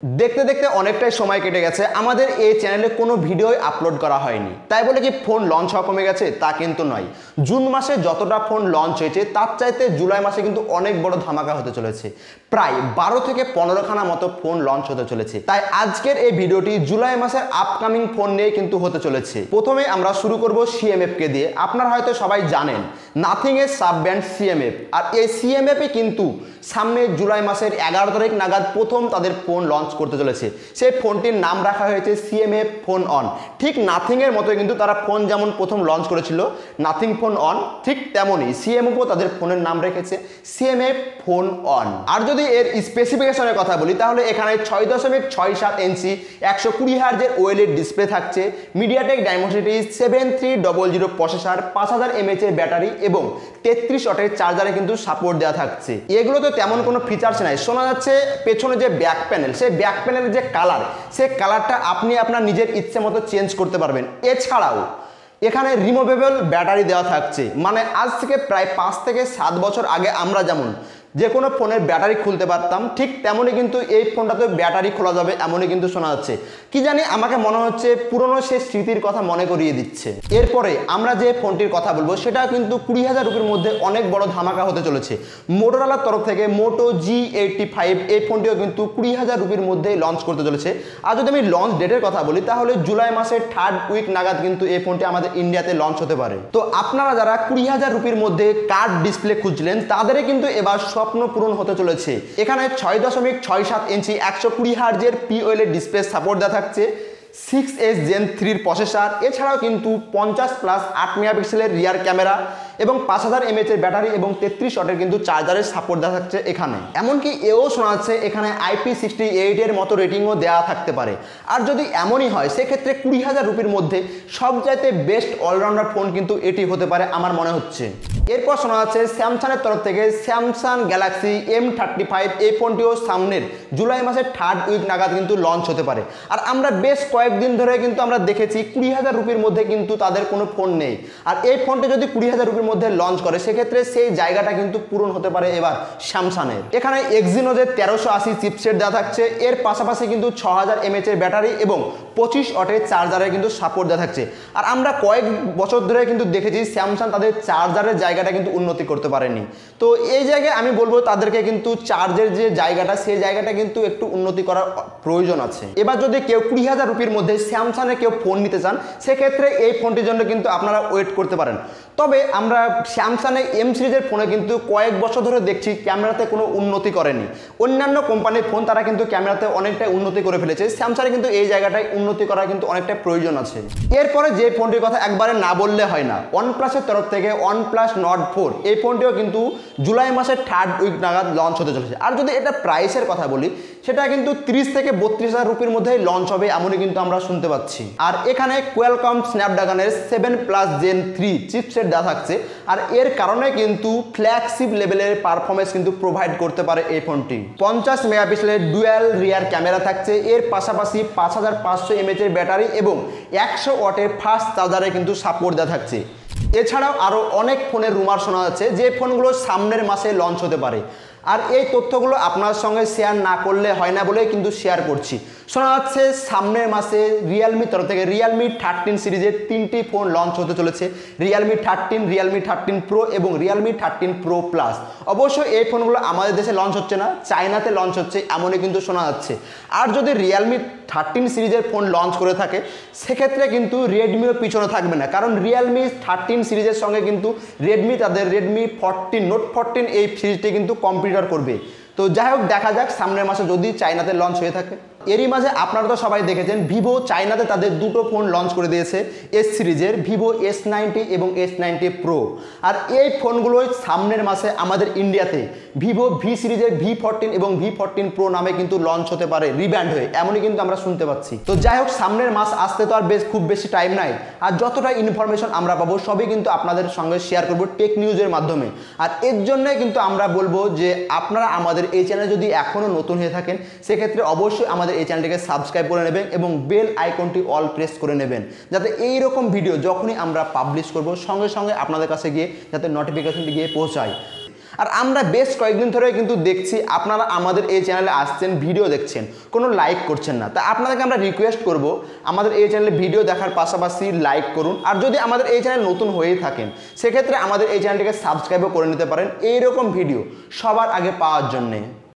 দেখতে দেখতে অনেকটাই সময় কেটে গেছে, আমাদের এই চ্যানেলে কোনো ভিডিও আপলোড করা হয়নি। তাই বলে কি ফোন লঞ্চ হওয়া কমে গেছে? তা কিন্তু নয়। জুন মাসে যতটা ফোন লঞ্চ হয়েছে তার চাইতে জুলাই মাসে কিন্তু অনেক বড় ধামাকা হতে চলেছে। প্রায় 12 থেকে 15 খানা মতো ফোন লঞ্চ হতে চলেছে। তাই আজকের এই ভিডিওটি জুলাই মাসের আপকামিং ফোন নিয়ে কিন্তু হতে চলেছে। প্রথমে আমরা শুরু করব সিএমএফ কে দিয়ে। আপনারা হয়তো সবাই জানেন নাথিং এর সাব ব্র্যান্ড সিএমএফ, আর এই সিএমএফ এ কিন্তু সামনে জুলাই মাসের 11 তারিখ নাগাদ প্রথম তাদের ফোন লঞ্চ করতে চলেছে। সেই ফোনটির নাম রাখা হয়েছে সিএমএফ ফোন অন। ঠিক নাথিং এর মতো কিন্তু তারা ফোন যেমন প্রথম লঞ্চ করেছিল নাথিং ফোন অন, ঠিক তেমনই সিএমএফও তাদের ফোনের নাম রেখেছে সিএমএফ ফোন অন। আর যদি এর স্পেসিফিকেশনের কথা বলি তাহলে এখানে 6.67 ইঞ্চি 120 হার্জের ওএলইডি ডিসপ্লে থাকছে, মিডিয়াটেক ডাইমেনসিটি 7300 প্রসেসর, 5000 mAh এর ব্যাটারি এবং 33 ওয়াটের চার্জারে কিন্তু সাপোর্ট দেওয়া থাকছে। এগুলো তো তেমন কোনো ফিচার্স নাই। শোনা যাচ্ছে পেছনে যে ব্যাক প্যানেল, সেই ব্যাক প্যানেলের যে কালার, সেই কালারটা আপনি আপনার নিজের ইচ্ছে মতো চেঞ্জ করতে পারবেন। এছাড়াও এখানে রিমুভেবল ব্যাটারি দেওয়া থাকছে। মানে আজ থেকে প্রায় 5 থেকে 7 বছর আগে আমরা যেমন যে কোনো ফোনের ব্যাটারি খুলতে পারতাম, ঠিক তেমনই কিন্তু এই ফোনটাতে ব্যাটারি খোলা যাবে এমনই কিন্তু শোনা যাচ্ছে। কি জানি, আমাকে মনে হচ্ছে পুরনো সেই স্মৃতির কথা মনে করিয়ে দিচ্ছে। এরপরে আমরা যে ফোনটির কথা বলবো সেটা কিন্তু 20,000 রুপির মধ্যে অনেক বড় ধামাকা হতে চলেছে। মোটোরোলার তরফ থেকে মোটো G85 এই ফোনটিও কিন্তু 20,000 রুপির মধ্যে লঞ্চ করতে চলেছে। আর যদি আমি লঞ্চ ডেটের কথা বলি তাহলে জুলাই মাসের 3rd উইক নাগাদ কিন্তু এই ফোনটি আমাদের ইন্ডিয়াতে লঞ্চ হতে পারে। তো আপনারা যারা 20,000 রুপির মধ্যে কার্ড ডিসপ্লে খুঁজছিলেন তাদেরই কিন্তু এবার স্বপ্ন পূরণ হতে চলেছে। এখানে 6.67 ইঞ্চি 120 হার্জের পিওএলইডি ডিসপ্লে সাপোর্ট দেওয়া থাকছে, 6S Gen 3 প্রসেসর, এছাড়াও কিন্তু 50+ 8 মেগাপিক্সেলের রিয়ার ক্যামেরা এবং 5000 mAh এর ব্যাটারি এবং 33 ওয়াটের কিন্তু চার্জারের সাপোর্ট দেওয়া থাকছে এখানে। এমনকি এও শোনা যাচ্ছে এখানে IP68 এর মতো রেটিংও দেওয়া থাকতে পারে। আর যদি এমনই হয় সেক্ষেত্রে 20,000 রুপির মধ্যে সবচাইতে বেস্ট অলরাউন্ডার ফোন কিন্তু এটি হতে পারে আমার মনে হচ্ছে। এরপর শোনা যাচ্ছে স্যামসাংয়ের তরফ থেকে স্যামসাং গ্যালাক্সি M35 এই ফোনটিও সামনের জুলাই মাসের 3rd উইক নাগাদ কিন্তু লঞ্চ হতে পারে। আর আমরা বেশ কয়েকদিন ধরে কিন্তু আমরা দেখেছি 20,000 রুপির মধ্যে কিন্তু তাদের কোনো ফোন নেই। আর এই ফোনটি যদি 20,000 রুপির মধ্যে লঞ্চ করে সেক্ষেত্রে সেই জায়গাটা কিন্তু পূরণ হতে পারে এবার স্যামসাংয়ের। এখানে এক্সিনোজের 1380 চিপসেট দেওয়া থাকছে, এর পাশাপাশি কিন্তু 6000 mAh এর ব্যাটারি এবং 25 ওয়াটের চার্জারের কিন্তু সাপোর্ট দেওয়া থাকছে। আর আমরা কয়েক বছর ধরে কিন্তু দেখেছি স্যামসাং তাদের চার্জারের জায়গাটা কিন্তু উন্নতি করতে পারেনি। তো এই জায়গায় আমি বলবো তাদেরকে কিন্তু চার্জের যে জায়গাটা সেই জায়গাটা কিন্তু একটু উন্নতি করার প্রয়োজন আছে। এবার যদি কেউ 20,000 রুপির মধ্যে স্যামসাংয়ের কেউ ফোন নিতে চান সেক্ষেত্রে এই ফোনটির জন্য কিন্তু আপনারা ওয়েট করতে পারেন। তবে আমরা স্যামসাংয়ের M সিরিজের ফোনে কিন্তু কয়েক বছর ধরে দেখছি ক্যামেরাতে কোনো উন্নতি করেনি। অন্যান্য কোম্পানির ফোন তারা কিন্তু ক্যামেরাতে অনেকটাই উন্নতি করে ফেলেছে, স্যামসাংয়ে কিন্তু এই জায়গাটায় উন্নতি করার কিন্তু অনেকটা প্রয়োজন আছে। এরপরে যে ফোনটির কথা একবারে না বললে হয় না, ওয়ানপ্লাসের তরফ থেকে OnePlus Nord 4 এই ফোনটিও কিন্তু জুলাই মাসের 3rd উইক নাগাদ লঞ্চ হতে চলেছে। আর যদি এটা প্রাইসের কথা বলি সেটা কিন্তু 30 থেকে 32,000 রুপির মধ্যেই লঞ্চ হবে এমনই কিন্তু আমরা শুনতে পাচ্ছি। আর এখানে কোয়ালকম স্ন্যাপড্রাগনের 7+ Gen 3 চিপসেট দেওয়া থাকছে। আর এর কারণে কিন্তু ফ্ল্যাগশিপ লেভেলের পারফরমেন্স কিন্তু প্রোভাইড করতে পারে এই ফোনটি। 50 মেগাপিক্সেলের ডুয়াল রিয়ার ক্যামেরা থাকছে, এর পাশাপাশি 5500 mAh এর ব্যাটারি এবং 100 ওয়াটের ফাস্ট চার্জারে কিন্তু সাপোর্ট দেওয়া থাকছে। এছাড়াও আরও অনেক ফোনের রুমার শোনা যাচ্ছে যে ফোনগুলো সামনের মাসে লঞ্চ হতে পারে। আর এই তথ্যগুলো আপনার সঙ্গে শেয়ার না করলে হয় না বলেই কিন্তু শেয়ার করছি। শোনা যাচ্ছে সামনের মাসে রিয়েলমির তরফ থেকে রিয়েলমি 13 সিরিজের 3টি ফোন লঞ্চ হতে চলেছে, রিয়েলমি 13, রিয়েলমি 13 প্রো এবং রিয়েলমি 13 প্রো প্লাস। অবশ্যই এই ফোনগুলো আমাদের দেশে লঞ্চ হচ্ছে না, চায়নাতে লঞ্চ হচ্ছে এমনই কিন্তু শোনা যাচ্ছে। আর যদি রিয়েলমি 13 সিরিজের ফোন লঞ্চ করে থাকে সেক্ষেত্রে কিন্তু রেডমিও পিছনে থাকবে না, কারণ রিয়েলমি 13 সিরিজের সঙ্গে কিন্তু রেডমি তাদের রেডমি 14 নোট 14 এই সিরিজটি কিন্তু কম্পিটিটর করবে। তো যাই হোক, দেখা যাক সামনের মাসে যদি চায়নাতে লঞ্চ হয়ে থাকে। এরই মাঝে আপনারা তো সবাই দেখেছেন ভিভো চায়নাতে তাদের দুটো ফোন লঞ্চ করে দিয়েছে S সিরিজের, ভিভো S90 এবং S90 প্রো। আর এই ফোনগুলোই সামনের মাসে আমাদের ইন্ডিয়াতে ভিভো V সিরিজের V14 এবং V14 প্রো নামে কিন্তু লঞ্চ হতে পারে রিব্র্যান্ড হয়ে, এমনই কিন্তু আমরা শুনতে পাচ্ছি। তো যাই হোক, সামনের মাস আসতে তো আর খুব বেশি টাইম নাই। আর যতটা ইনফরমেশন আমরা পাবো সবই কিন্তু আপনাদের সঙ্গে শেয়ার করবো টেক নিউজের মাধ্যমে। আর এর জন্যই কিন্তু আমরা বলবো যে আপনারা আমাদের এই চ্যানেলে যদি এখনও নতুন হয়ে থাকেন সেক্ষেত্রে অবশ্যই আমাদের এই চ্যানেলটিকে সাবস্ক্রাইব করে নেবেন এবং বেল আইকনটি অল প্রেস করে নেবেন, যাতে এই রকম ভিডিও যখনই আমরা পাবলিশ করব সঙ্গে সঙ্গে আপনাদের কাছে গিয়ে যাতে নোটিফিকেশনটি গিয়ে পৌঁছায়। আর আমরা বেশ কয়েকদিন ধরে কিন্তু দেখছি আপনারা আমাদের এই চ্যানেলে আসছেন, ভিডিও দেখছেন, কোনো লাইক করছেন না। তা আপনাদেরকে আমরা রিকোয়েস্ট করব আমাদের এই চ্যানেলে ভিডিও দেখার পাশাপাশি লাইক করুন। আর যদি আমাদের এই চ্যানেল নতুন হয়ে থাকেন সেক্ষেত্রে আমাদের এই চ্যানেলটিকে সাবস্ক্রাইবও করে নিতে পারেন এইরকম ভিডিও সবার আগে পাওয়ার জন্যে।